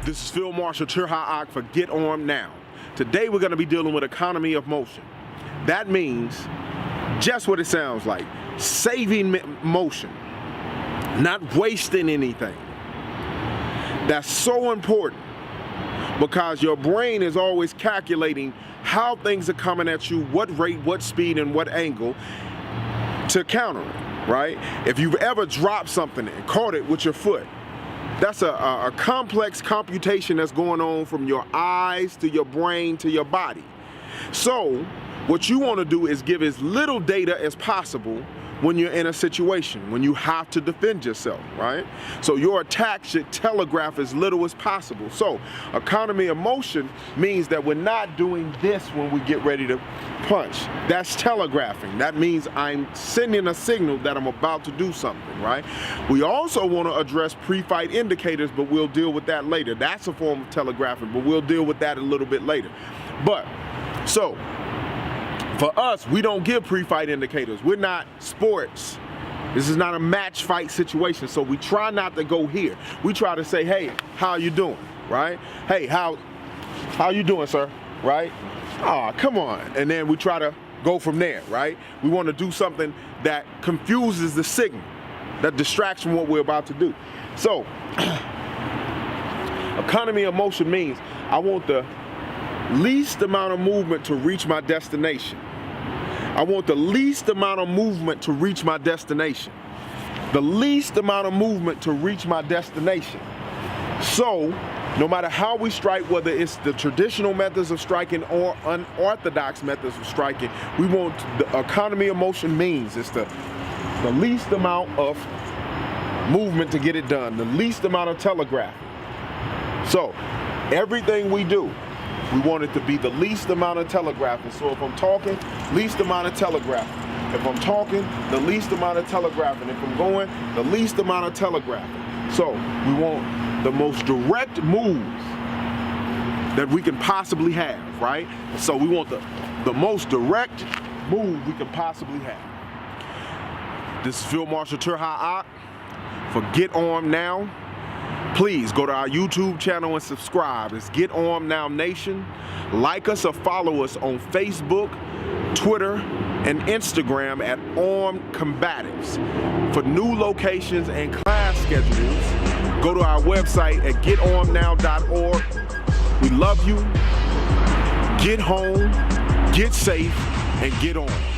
This is Field Marshal Tirha for Get A.R.M.E.D Now. Today we're going to be dealing with economy of motion. That means just what it sounds like, saving motion, not wasting anything. That's so important because your brain is always calculating how things are coming at you, what rate, what speed, and what angle to counter it, right? If you've ever dropped something and caught it with your foot, that's a complex computation that's going on from your eyes to your brain to your body. So what you want to do is give as little data as possible when you're in a situation, when you have to defend yourself, right? So your attack should telegraph as little as possible. So economy of motion means that we're not doing this when we get ready to punch. That's telegraphing. That means I'm sending a signal that I'm about to do something, right? We also want to address pre-fight indicators, but we'll deal with that later. That's a form of telegraphing, but we'll deal with that a little bit later. But, so, for us, we don't give pre-fight indicators. We're not sports. This is not a match fight situation, so we try not to go here. We try to say, hey, how you doing, right? Hey, how you doing, sir, right? Oh, come on. And then we try to go from there, right? We want to do something that confuses the signal, that distracts from what we're about to do. So, economy of motion means I want the least amount of movement to reach my destination. I want the least amount of movement to reach my destination. The least amount of movement to reach my destination. So, no matter how we strike, whether it's the traditional methods of striking or unorthodox methods of striking, we want the economy of motion means it's the least amount of movement to get it done, the least amount of telegraphing. So, everything we do, we want it to be the least amount of telegraphing. So if I'm talking, least amount of telegraphing. If I'm talking, the least amount of telegraphing. If I'm going, the least amount of telegraphing. So we want the most direct moves that we can possibly have, right? So we want the most direct move we can possibly have. This is Field Marshal Tirha for Get A.R.M.E.D Now. Please go to our YouTube channel and subscribe. It's Get A.R.M.E.D Now Nation. Like us or follow us on Facebook, Twitter, and Instagram at A.R.M.E.D Combatives. For new locations and class schedules, go to our website at getarmednow.org. We love you. Get home, get safe, and get on.